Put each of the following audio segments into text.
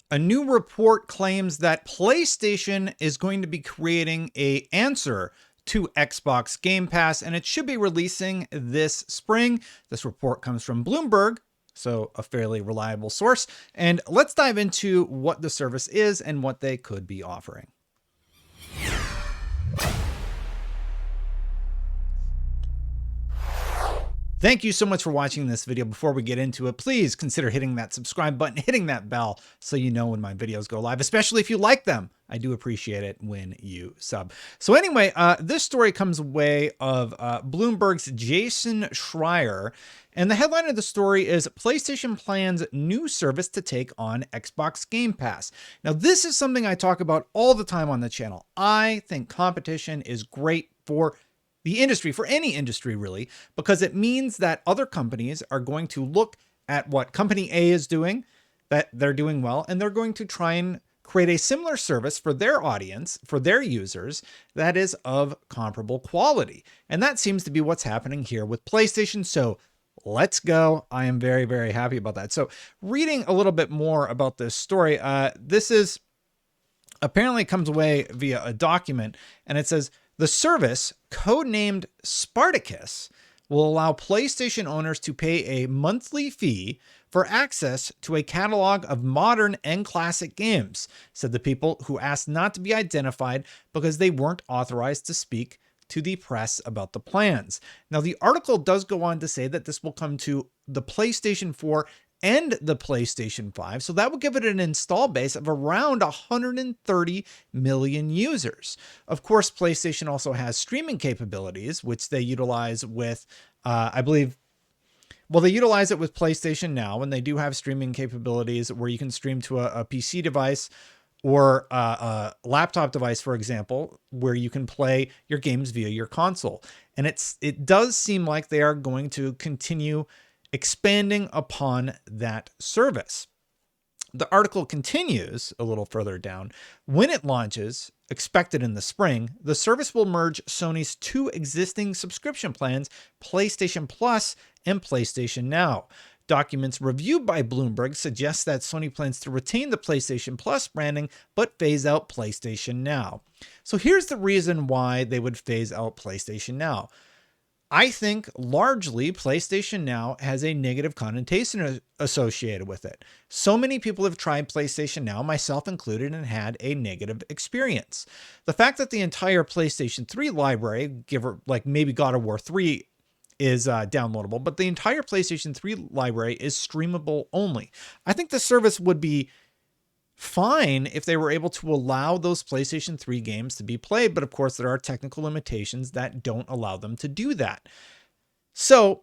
A new report claims that PlayStation is going to be creating an answer to Xbox Game Pass, and it should be releasing this spring. This report comes from Bloomberg, so a fairly reliable source. And let's dive into what the service is and what they could be offering. Thank you so much for watching this video. Before we get into it, please consider hitting that subscribe button, hitting that bell so you know when my videos go live, especially if you like them. I do appreciate it when you sub. So anyway, this story comes way of Bloomberg's Jason Schreier. And the headline of the story is PlayStation plans new service to take on Xbox Game Pass. Now, this is something I talk about all the time on the channel. I think competition is great for the industry, for any industry really, because it means that other companies are going to look at what company A is doing, that they're doing well, and they're going to try and create a similar service for their audience, for their users, that is of comparable quality. And that seems to be what's happening here with PlayStation. So let's go. I am very, very happy about that. So reading a little bit more about this story, this is apparently comes away via a document, and it says, the service, codenamed Spartacus, will allow PlayStation owners to pay a monthly fee for access to a catalog of modern and classic games, said the people who asked not to be identified because they weren't authorized to speak to the press about the plans. Now, the article does go on to say that this will come to the PlayStation 4 and the PlayStation 5. So that would give it an install base of around 130 million users. Of course, PlayStation also has streaming capabilities, which they utilize with, I believe, well, they utilize it with PlayStation Now, and they do have streaming capabilities where you can stream to a PC device or a laptop device, for example, where you can play your games via your console. And it does seem like they are going to continue expanding upon that service. The article continues a little further down. When it launches, expected in the spring, the service will merge Sony's two existing subscription plans, PlayStation Plus and PlayStation Now. Documents reviewed by Bloomberg suggest that Sony plans to retain the PlayStation Plus branding, but phase out PlayStation Now. So here's the reason why they would phase out PlayStation Now. I think largely PlayStation Now has a negative connotation associated with it. So many people have tried PlayStation Now, myself included, and had a negative experience. The fact that the entire PlayStation 3 library, give or like maybe God of War 3, is downloadable, but the entire PlayStation 3 library is streamable only. I think the service would be fine if they were able to allow those PlayStation 3 games to be played, but of course there are technical limitations that don't allow them to do that. So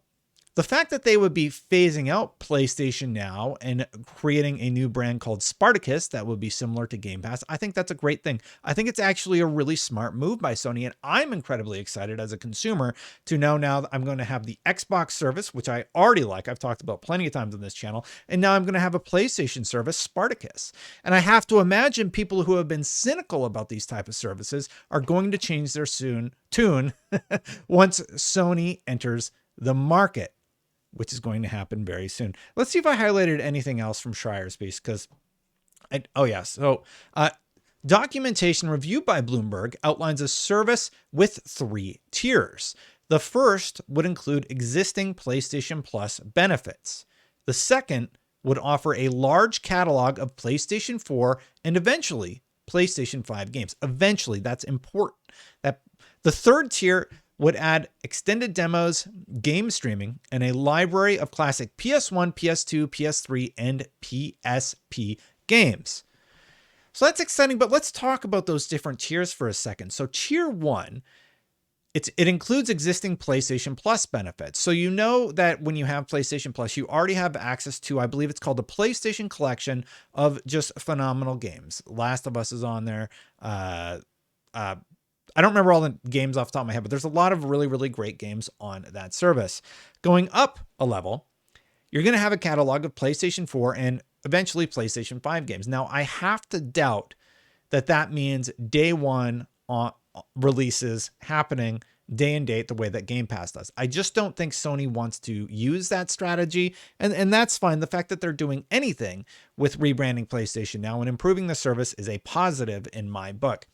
the fact that they would be phasing out PlayStation Now and creating a new brand called Spartacus that would be similar to Game Pass, I think that's a great thing. I think it's actually a really smart move by Sony, and I'm incredibly excited as a consumer to know now that I'm going to have the Xbox service, which I already like. I've talked about plenty of times on this channel, and now I'm going to have a PlayStation service, Spartacus. And I have to imagine people who have been cynical about these type of services are going to change their tune once Sony enters the market, which is going to happen very soon. Let's see if I highlighted anything else from Schreier's piece, because So documentation reviewed by Bloomberg outlines a service with 3 tiers. The first would include existing PlayStation Plus benefits. The second would offer a large catalog of PlayStation 4 and eventually PlayStation 5 games. Eventually, that's important. The third tier would add extended demos, game streaming, and a library of classic PS1, PS2, PS3, and PSP games. So that's exciting, but let's talk about those different tiers for a second. So tier 1, it includes existing PlayStation Plus benefits. So you know that when you have PlayStation Plus, you already have access to, I believe it's called the PlayStation Collection of just phenomenal games. Last of Us is on there. I don't remember all the games off the top of my head, but there's a lot of really, really great games on that service. Going up a level, you're going to have a catalog of PlayStation 4 and eventually PlayStation 5 games. Now, I have to doubt that that means day one releases happening day and date the way that Game Pass does. I just don't think Sony wants to use that strategy, and that's fine. The fact that they're doing anything with rebranding PlayStation Now and improving the service is a positive in my book.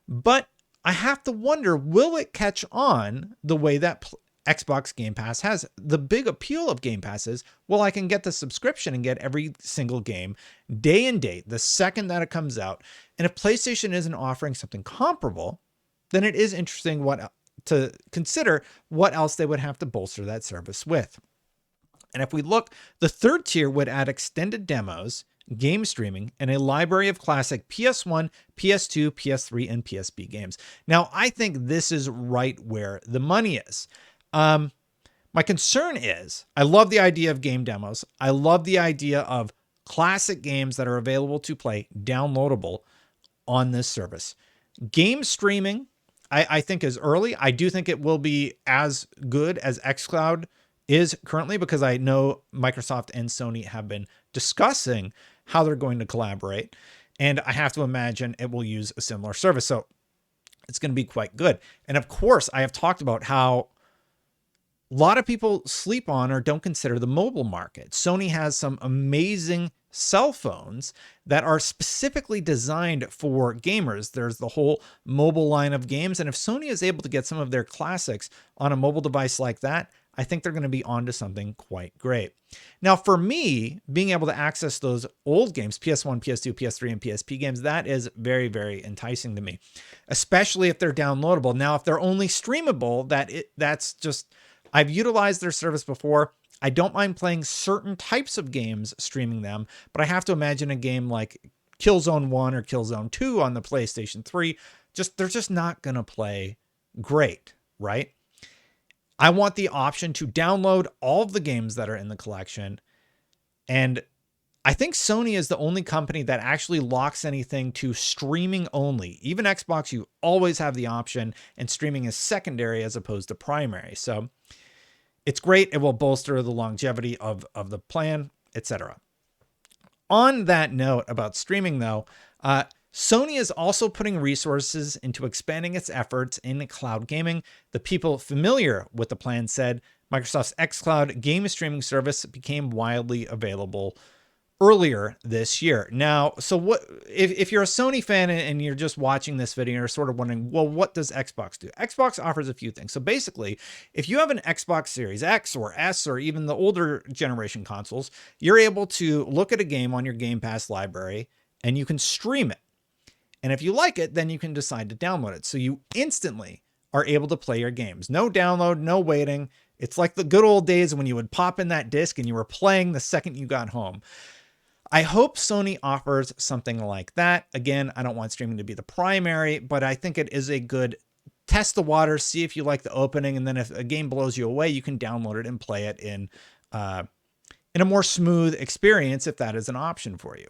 But I have to wonder, will it catch on the way that Xbox Game Pass has? The big appeal of Game Pass is, well, I can get the subscription and get every single game day and date the second that it comes out. And if PlayStation isn't offering something comparable, then it is interesting to consider what else they would have to bolster that service with. And if we look, the third tier would add extended demos, game streaming, and a library of classic PS1, PS2, PS3, and PSP games. Now, I think this is right where the money is. My concern is, I love the idea of game demos. I love the idea of classic games that are available to play, downloadable on this service. Game streaming, I think is early. I do think it will be as good as xCloud is currently, because I know Microsoft and Sony have been discussing how they're going to collaborate. And I have to imagine it will use a similar service. So it's going to be quite good. And of course, I have talked about how a lot of people sleep on or don't consider the mobile market. Sony has some amazing cell phones that are specifically designed for gamers. There's the whole mobile line of games. And if Sony is able to get some of their classics on a mobile device like that, I think they're going to be onto something quite great. Now, for me, being able to access those old games, PS1, PS2, PS3, and PSP games, that is very, very enticing to me, especially if they're downloadable. Now, if they're only streamable, that's just, I've utilized their service before. I don't mind playing certain types of games, streaming them, but I have to imagine a game like Killzone 1 or Killzone 2 on the PlayStation 3, they're just not going to play great, right? I want the option to download all of the games that are in the collection. And I think Sony is the only company that actually locks anything to streaming only. Even Xbox, you always have the option, and streaming is secondary as opposed to primary. So it's great. It will bolster the longevity of the plan, etc. On that note about streaming, though, Sony is also putting resources into expanding its efforts in cloud gaming. The people familiar with the plan said Microsoft's xCloud game streaming service became widely available earlier this year. Now, so what if you're a Sony fan and you're just watching this video and you're sort of wondering, well, what does Xbox do? Xbox offers a few things. So basically, if you have an Xbox Series X or S or even the older generation consoles, you're able to look at a game on your Game Pass library and you can stream it. And if you like it, then you can decide to download it. So you instantly are able to play your games. No download, no waiting. It's like the good old days when you would pop in that disc and you were playing the second you got home. I hope Sony offers something like that. Again, I don't want streaming to be the primary, but I think it is a good test the water, see if you like the opening, and then if a game blows you away, you can download it and play it in a more smooth experience if that is an option for you.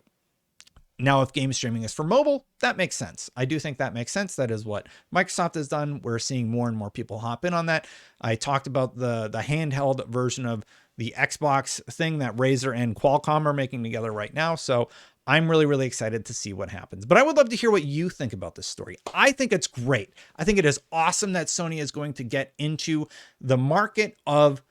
Now, if game streaming is for mobile, that makes sense. I do think that makes sense. That is what Microsoft has done. We're seeing more and more people hop in on that. I talked about the handheld version of the Xbox thing that Razer and Qualcomm are making together right now. So I'm really, really excited to see what happens. But I would love to hear what you think about this story. I think it's great. I think it is awesome that Sony is going to get into the market of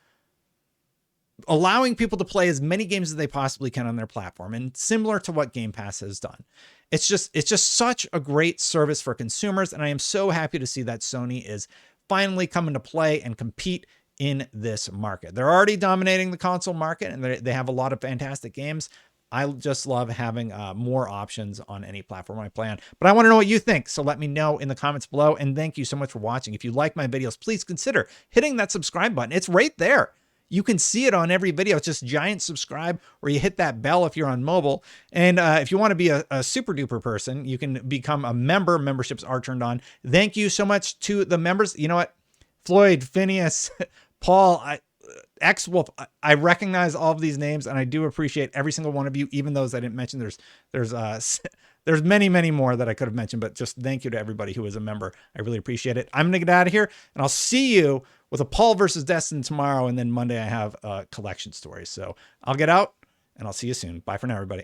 allowing people to play as many games as they possibly can on their platform, and similar to what Game Pass has done. It's just such a great service for consumers, and I am so happy to see that Sony is finally coming to play and compete in this market. They're already dominating the console market, and they have a lot of fantastic games. I just love having more options on any platform I play on. But I want to know what you think, so let me know in the comments below, and thank you so much for watching. If you like my videos, please consider hitting that subscribe button. It's right there. You can see it on every video. It's just giant subscribe, or you hit that bell if you're on mobile. And if you want to be a super duper person, you can become a member. Memberships are turned on. Thank you so much to the members. You know what? Floyd, Phineas, Paul, X-Wolf, I recognize all of these names, and I do appreciate every single one of you, even those I didn't mention. There's many, many more that I could have mentioned, but just thank you to everybody who is a member. I really appreciate it. I'm going to get out of here, and I'll see you with a Paul versus Destin tomorrow, and then Monday I have collection stories. So I'll get out, and I'll see you soon. Bye for now, everybody.